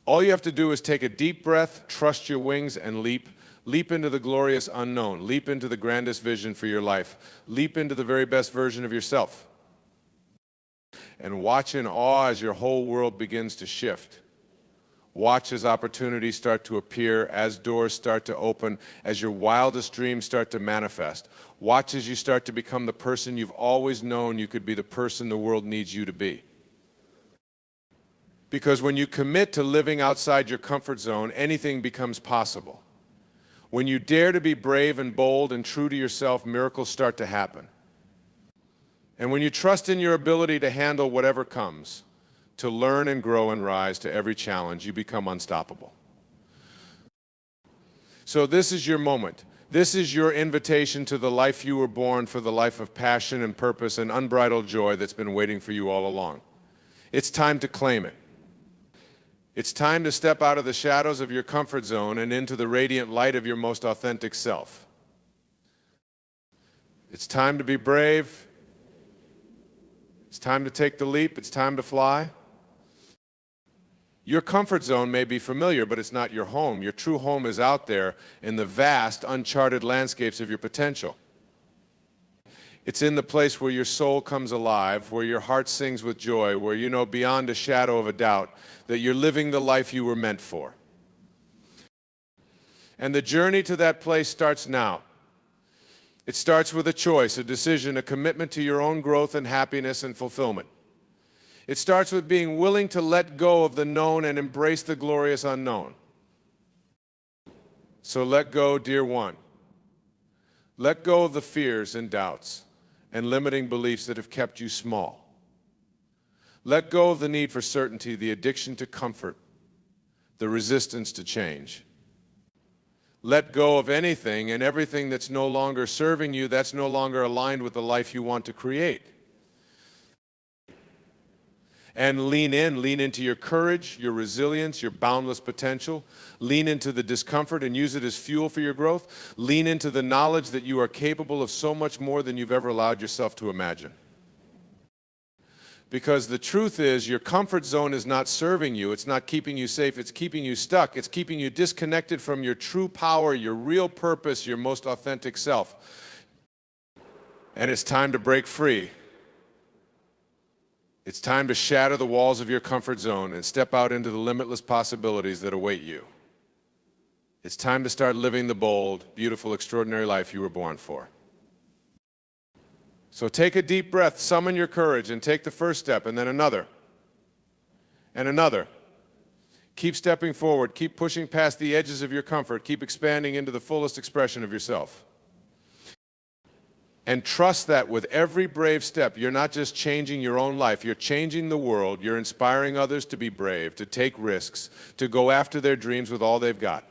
All you have to do is take a deep breath, trust your wings, and leap. Leap into the glorious unknown. Leap into the grandest vision for your life. Leap into the very best version of yourself. And watch in awe as your whole world begins to shift. Watch as opportunities start to appear, as doors start to open, as your wildest dreams start to manifest. Watch as you start to become the person you've always known you could be, the person the world needs you to be. Because when you commit to living outside your comfort zone, anything becomes possible. When you dare to be brave and bold and true to yourself, miracles start to happen. And when you trust in your ability to handle whatever comes, to learn and grow and rise to every challenge, you become unstoppable. So this is your moment. This is your invitation to the life you were born for, the life of passion and purpose and unbridled joy that's been waiting for you all along. It's time to claim it. It's time to step out of the shadows of your comfort zone and into the radiant light of your most authentic self. It's time to be brave. It's time to take the leap. It's time to fly. Your comfort zone may be familiar, but it's not your home. Your true home is out there in the vast, uncharted landscapes of your potential. It's in the place where your soul comes alive, where your heart sings with joy, where you know beyond a shadow of a doubt that you're living the life you were meant for. And the journey to that place starts now. It starts with a choice, a decision, a commitment to your own growth and happiness and fulfillment. It starts with being willing to let go of the known and embrace the glorious unknown. So let go, dear one. Let go of the fears and doubts and limiting beliefs that have kept you small. Let go of the need for certainty, the addiction to comfort, the resistance to change. Let go of anything and everything that's no longer serving you, that's no longer aligned with the life you want to create. And lean into your courage, your resilience, your boundless potential. Lean into the discomfort and use it as fuel for your growth. Lean into the knowledge that you are capable of so much more than you've ever allowed yourself to imagine. Because the truth is, your comfort zone is not serving you. It's not keeping you safe. It's keeping you stuck. It's keeping you disconnected from your true power, your real purpose, your most authentic self. And it's time to break free. It's time to shatter the walls of your comfort zone and step out into the limitless possibilities that await you. It's time to start living the bold, beautiful, extraordinary life you were born for. So take a deep breath, summon your courage, and take the first step, and then another, and another. Keep stepping forward, keep pushing past the edges of your comfort, keep expanding into the fullest expression of yourself. And trust that with every brave step, you're not just changing your own life, you're changing the world, you're inspiring others to be brave, to take risks, to go after their dreams with all they've got.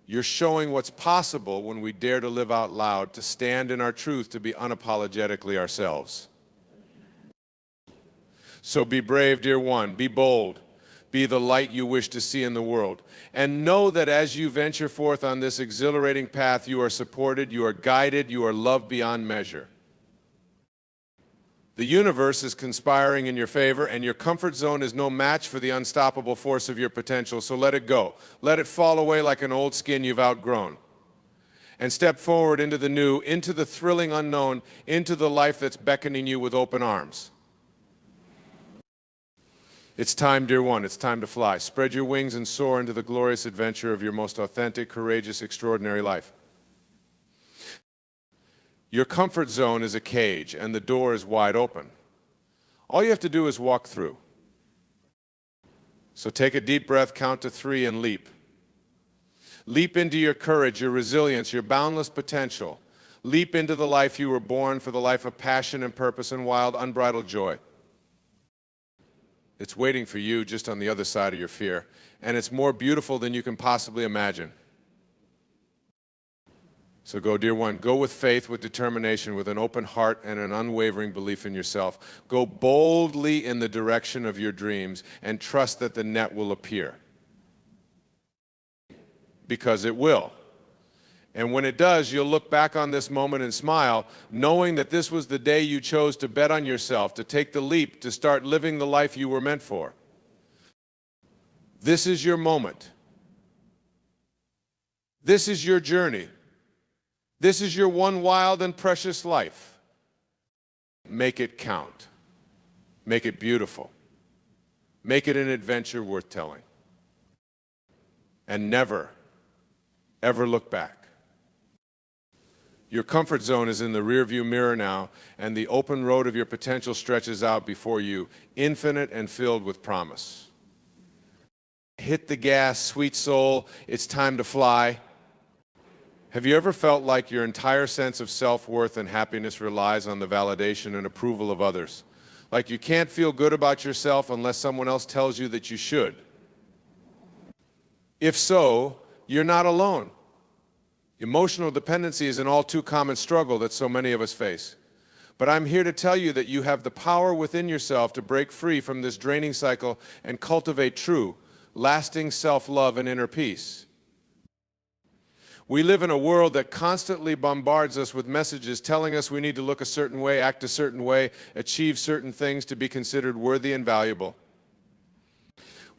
You're showing what's possible when we dare to live out loud, to stand in our truth, to be unapologetically ourselves. So be brave, dear one, be bold. Be the light you wish to see in the world. And know that as you venture forth on this exhilarating path, you are supported, you are guided, you are loved beyond measure. The universe is conspiring in your favor, and your comfort zone is no match for the unstoppable force of your potential, so let it go. Let it fall away like an old skin you've outgrown. And step forward into the new, into the thrilling unknown, into the life that's beckoning you with open arms. It's time, dear one, it's time to fly. Spread your wings and soar into the glorious adventure of your most authentic, courageous, extraordinary life. Your comfort zone is a cage, and the door is wide open. All you have to do is walk through. So take a deep breath, count to 3, and leap. Leap into your courage, your resilience, your boundless potential. Leap into the life you were born for, the life of passion and purpose and wild, unbridled joy. It's waiting for you just on the other side of your fear, and it's more beautiful than you can possibly imagine. So go, dear one, go with faith, with determination, with an open heart and an unwavering belief in yourself. Go boldly in the direction of your dreams and trust that the net will appear. Because it will. And when it does, you'll look back on this moment and smile, knowing that this was the day you chose to bet on yourself, to take the leap, to start living the life you were meant for. This is your moment. This is your journey. This is your one wild and precious life. Make it count. Make it beautiful. Make it an adventure worth telling. And never, ever look back. Your comfort zone is in the rearview mirror now, and the open road of your potential stretches out before you, infinite and filled with promise. Hit the gas, sweet soul, it's time to fly. Have you ever felt like your entire sense of self-worth and happiness relies on the validation and approval of others? Like you can't feel good about yourself unless someone else tells you that you should? If so, you're not alone. Emotional dependency is an all too common struggle that so many of us face. But I'm here to tell you that you have the power within yourself to break free from this draining cycle and cultivate true, lasting self-love and inner peace. We live in a world that constantly bombards us with messages telling us we need to look a certain way, act a certain way, achieve certain things to be considered worthy and valuable.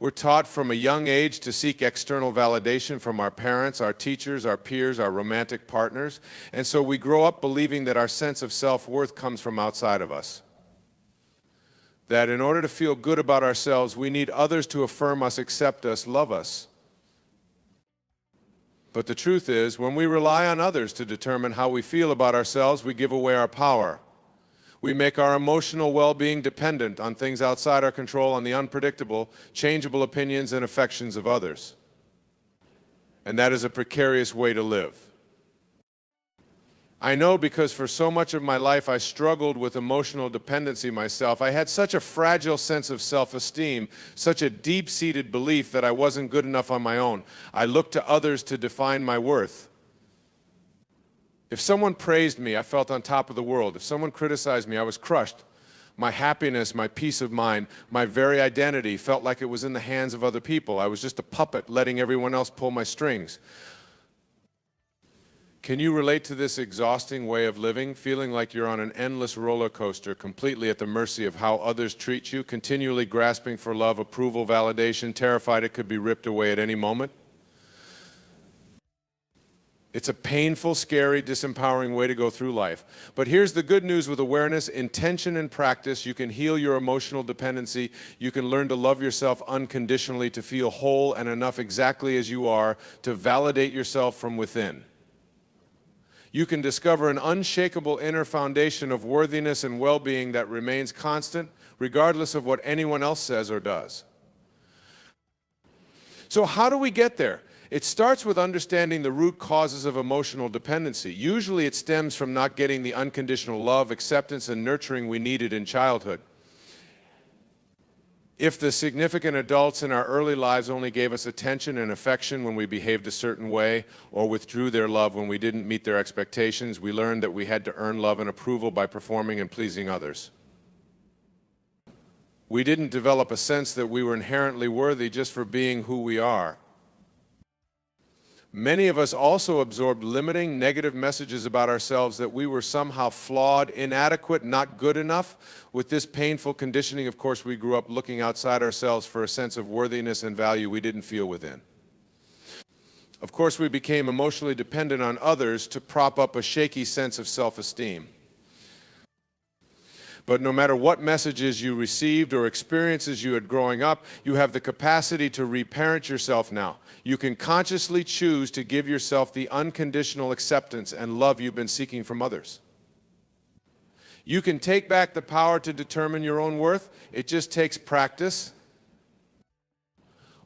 We're taught from a young age to seek external validation from our parents, our teachers, our peers, our romantic partners, and so we grow up believing that our sense of self-worth comes from outside of us. That in order to feel good about ourselves, we need others to affirm us, accept us, love us. But the truth is, when we rely on others to determine how we feel about ourselves, we give away our power. We make our emotional well-being dependent on things outside our control, on the unpredictable, changeable opinions and affections of others. And that is a precarious way to live. I know because for so much of my life I struggled with emotional dependency myself. I had such a fragile sense of self-esteem, such a deep-seated belief that I wasn't good enough on my own. I looked to others to define my worth. If someone praised me, I felt on top of the world. If someone criticized me, I was crushed. My happiness, my peace of mind, my very identity felt like it was in the hands of other people. I was just a puppet letting everyone else pull my strings. Can you relate to this exhausting way of living, feeling like you're on an endless roller coaster, completely at the mercy of how others treat you, continually grasping for love, approval, validation, terrified it could be ripped away at any moment? It's a painful, scary, disempowering way to go through life. But here's the good news with awareness, intention, and practice. You can heal your emotional dependency. You can learn to love yourself unconditionally, to feel whole and enough exactly as you are, to validate yourself from within. You can discover an unshakable inner foundation of worthiness and well-being that remains constant, regardless of what anyone else says or does. So how do we get there? It starts with understanding the root causes of emotional dependency. Usually it stems from not getting the unconditional love, acceptance, and nurturing we needed in childhood. If the significant adults in our early lives only gave us attention and affection when we behaved a certain way, or withdrew their love when we didn't meet their expectations, we learned that we had to earn love and approval by performing and pleasing others. We didn't develop a sense that we were inherently worthy just for being who we are. Many of us also absorbed limiting, negative messages about ourselves that we were somehow flawed, inadequate, not good enough. With this painful conditioning, of course, we grew up looking outside ourselves for a sense of worthiness and value we didn't feel within. Of course, we became emotionally dependent on others to prop up a shaky sense of self-esteem. But no matter what messages you received or experiences you had growing up, you have the capacity to reparent yourself now. You can consciously choose to give yourself the unconditional acceptance and love you've been seeking from others. You can take back the power to determine your own worth. It just takes practice.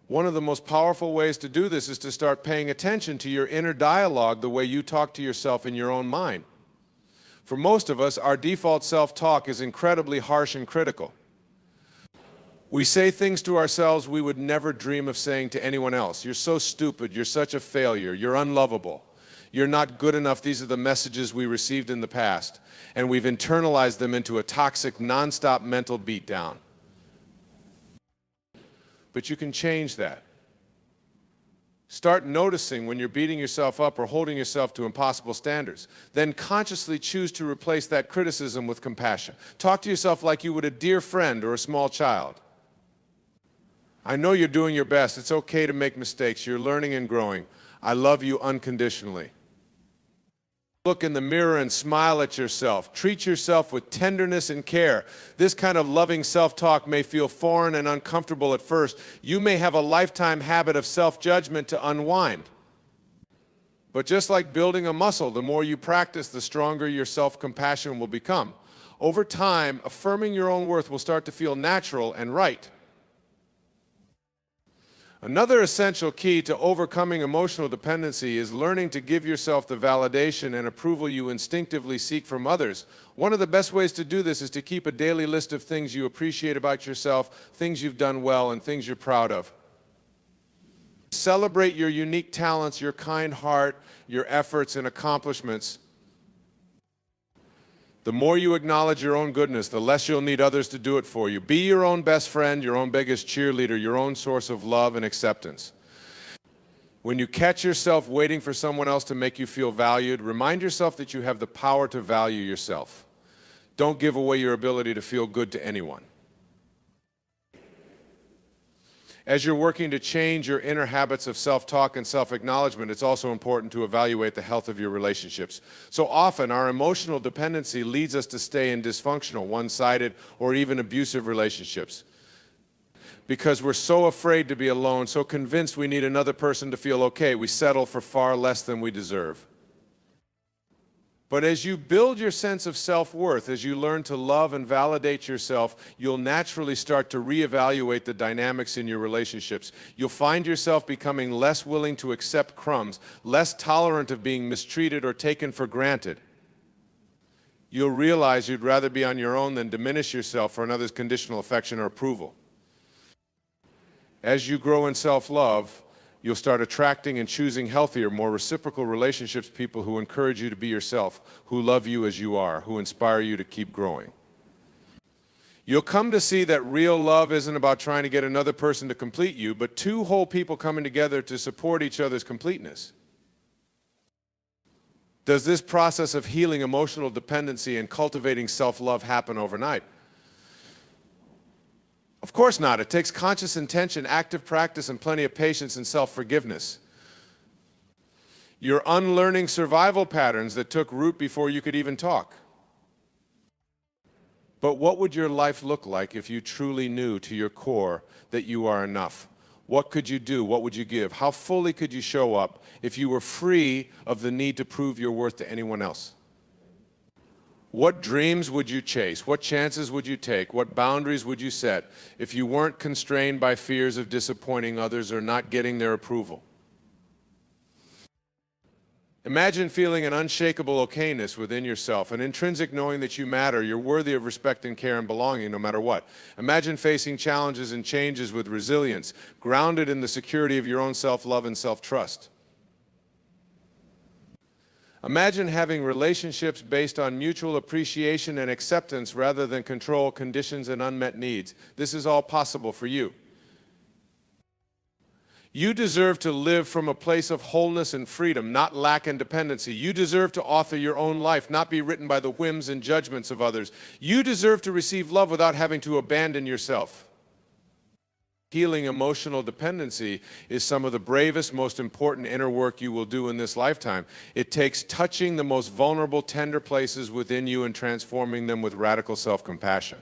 One of the most powerful ways to do this is to start paying attention to your inner dialogue, the way you talk to yourself in your own mind. For most of us, our default self-talk is incredibly harsh and critical. We say things to ourselves we would never dream of saying to anyone else. You're so stupid, you're such a failure, you're unlovable, you're not good enough. These are the messages we received in the past, and we've internalized them into a toxic, nonstop mental beatdown. But you can change that. Start noticing when you're beating yourself up or holding yourself to impossible standards. Then consciously choose to replace that criticism with compassion. Talk to yourself like you would a dear friend or a small child. I know you're doing your best. It's okay to make mistakes. You're learning and growing. I love you unconditionally. Look in the mirror and smile at yourself. Treat yourself with tenderness and care. This kind of loving self-talk may feel foreign and uncomfortable at first. You may have a lifetime habit of self-judgment to unwind. But just like building a muscle, the more you practice, the stronger your self-compassion will become. Over time, affirming your own worth will start to feel natural and right. Another essential key to overcoming emotional dependency is learning to give yourself the validation and approval you instinctively seek from others. One of the best ways to do this is to keep a daily list of things you appreciate about yourself, things you've done well, and things you're proud of. Celebrate your unique talents, your kind heart, your efforts and accomplishments. The more you acknowledge your own goodness, the less you'll need others to do it for you. Be your own best friend, your own biggest cheerleader, your own source of love and acceptance. When you catch yourself waiting for someone else to make you feel valued, remind yourself that you have the power to value yourself. Don't give away your ability to feel good to anyone. As you're working to change your inner habits of self-talk and self-acknowledgement, it's also important to evaluate the health of your relationships. So often, our emotional dependency leads us to stay in dysfunctional, one-sided, or even abusive relationships. Because we're so afraid to be alone, so convinced we need another person to feel okay, we settle for far less than we deserve. But as you build your sense of self-worth, as you learn to love and validate yourself, you'll naturally start to reevaluate the dynamics in your relationships. You'll find yourself becoming less willing to accept crumbs, less tolerant of being mistreated or taken for granted. You'll realize you'd rather be on your own than diminish yourself for another's conditional affection or approval. As you grow in self-love, you'll start attracting and choosing healthier, more reciprocal relationships, people who encourage you to be yourself, who love you as you are, who inspire you to keep growing. You'll come to see that real love isn't about trying to get another person to complete you, but two whole people coming together to support each other's completeness. Does this process of healing emotional dependency and cultivating self-love happen overnight? Of course not. It takes conscious intention, active practice, and plenty of patience and self-forgiveness. You're unlearning survival patterns that took root before you could even talk. But what would your life look like if you truly knew to your core that you are enough? What could you do? What would you give? How fully could you show up if you were free of the need to prove your worth to anyone else? What dreams would you chase? What chances would you take? What boundaries would you set if you weren't constrained by fears of disappointing others or not getting their approval? Imagine feeling an unshakable okayness within yourself, an intrinsic knowing that you matter, you're worthy of respect and care and belonging no matter what. Imagine facing challenges and changes with resilience, grounded in the security of your own self-love and self-trust. Imagine having relationships based on mutual appreciation and acceptance rather than control, conditions, and unmet needs. This is all possible for you. You deserve to live from a place of wholeness and freedom, not lack and dependency. You deserve to author your own life, not be written by the whims and judgments of others. You deserve to receive love without having to abandon yourself. Healing emotional dependency is some of the bravest, most important inner work you will do in this lifetime. It takes touching the most vulnerable, tender places within you and transforming them with radical self-compassion.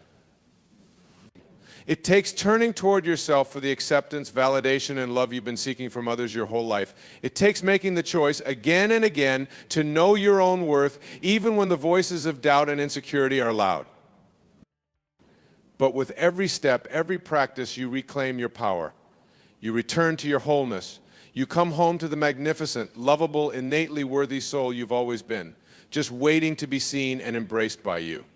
It takes turning toward yourself for the acceptance, validation, and love you've been seeking from others your whole life. It takes making the choice again and again to know your own worth, even when the voices of doubt and insecurity are loud. But with every step, every practice, you reclaim your power. You return to your wholeness. You come home to the magnificent, lovable, innately worthy soul you've always been, just waiting to be seen and embraced by you.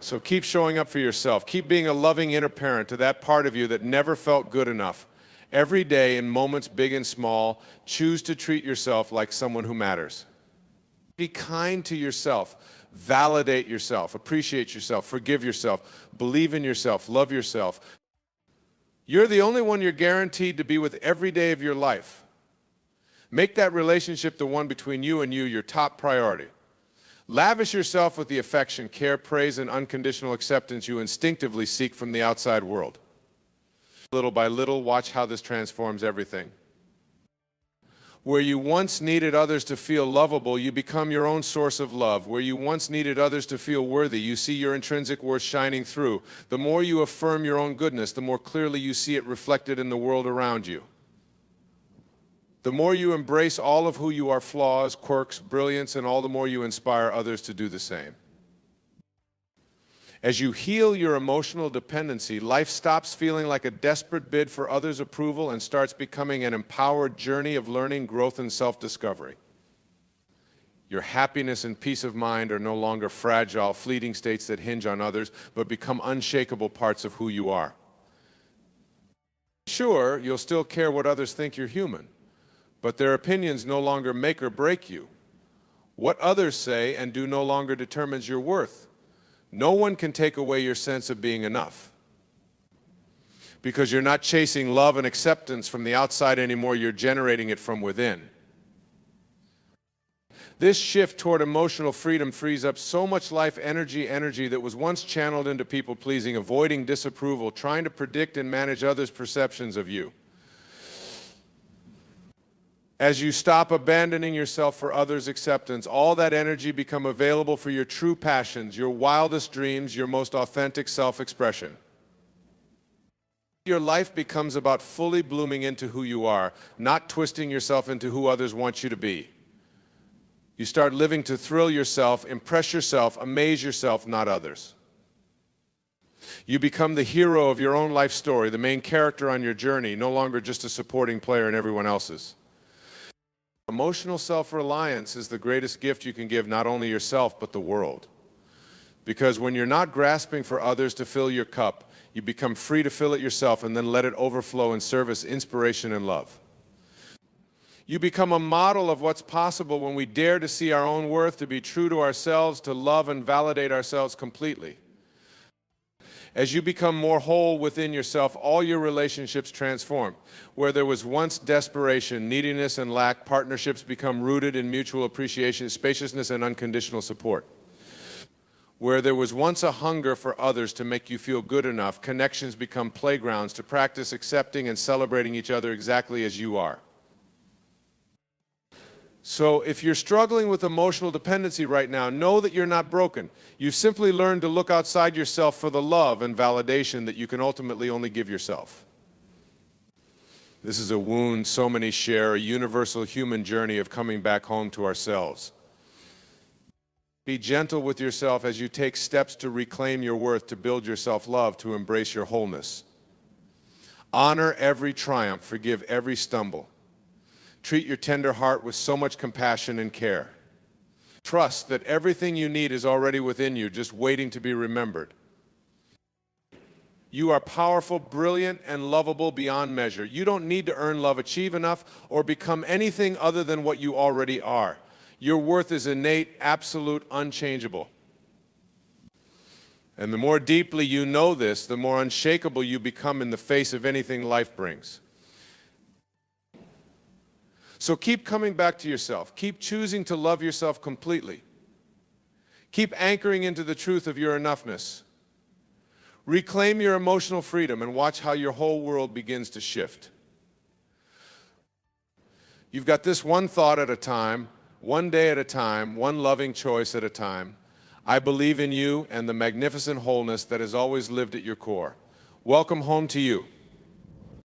So keep showing up for yourself. Keep being a loving inner parent to that part of you that never felt good enough. Every day, in moments big and small, choose to treat yourself like someone who matters. Be kind to yourself. Validate yourself, appreciate yourself, forgive yourself, believe in yourself, love yourself. You're the only one you're guaranteed to be with every day of your life. Make that relationship, the one between you and you, your top priority. Lavish yourself with the affection, care, praise, and unconditional acceptance you instinctively seek from the outside world. Little by little, watch how this transforms everything. Where you once needed others to feel lovable, you become your own source of love. Where you once needed others to feel worthy, you see your intrinsic worth shining through. The more you affirm your own goodness, the more clearly you see it reflected in the world around you. The more you embrace all of who you are, flaws, quirks, brilliance, and all the more you inspire others to do the same. As you heal your emotional dependency, life stops feeling like a desperate bid for others' approval and starts becoming an empowered journey of learning, growth, and self-discovery. Your happiness and peace of mind are no longer fragile, fleeting states that hinge on others, but become unshakable parts of who you are. Sure, you'll still care what others think you're human, but their opinions no longer make or break you. What others say and do no longer determines your worth. No one can take away your sense of being enough. Because you're not chasing love and acceptance from the outside anymore, you're generating it from within. This shift toward emotional freedom frees up so much life energy that was once channeled into people-pleasing, avoiding disapproval, trying to predict and manage others' perceptions of you. As you stop abandoning yourself for others' acceptance, all that energy becomes available for your true passions, your wildest dreams, your most authentic self-expression. Your life becomes about fully blooming into who you are, not twisting yourself into who others want you to be. You start living to thrill yourself, impress yourself, amaze yourself, not others. You become the hero of your own life story, the main character on your journey, no longer just a supporting player in everyone else's. Emotional self-reliance is the greatest gift you can give not only yourself, but the world. Because when you're not grasping for others to fill your cup, you become free to fill it yourself and then let it overflow in service, inspiration, and love. You become a model of what's possible when we dare to see our own worth, to be true to ourselves, to love and validate ourselves completely. As you become more whole within yourself, all your relationships transform. Where there was once desperation, neediness, and lack, partnerships become rooted in mutual appreciation, spaciousness, and unconditional support. Where there was once a hunger for others to make you feel good enough, connections become playgrounds to practice accepting and celebrating each other exactly as you are. So if you're struggling with emotional dependency right now, know that you're not broken. You've simply learned to look outside yourself for the love and validation that you can ultimately only give yourself. This is a wound so many share, a universal human journey of coming back home to ourselves. Be gentle with yourself as you take steps to reclaim your worth, to build your self-love, to embrace your wholeness. Honor every triumph, forgive every stumble. Treat your tender heart with so much compassion and care. Trust that everything you need is already within you, just waiting to be remembered. You are powerful, brilliant, and lovable beyond measure. You don't need to earn love, achieve enough, or become anything other than what you already are. Your worth is innate, absolute, unchangeable. And the more deeply you know this, the more unshakable you become in the face of anything life brings. So keep coming back to yourself. Keep choosing to love yourself completely. Keep anchoring into the truth of your enoughness. Reclaim your emotional freedom and watch how your whole world begins to shift. You've got this one thought at a time, one day at a time, one loving choice at a time. I believe in you and the magnificent wholeness that has always lived at your core. Welcome home to you.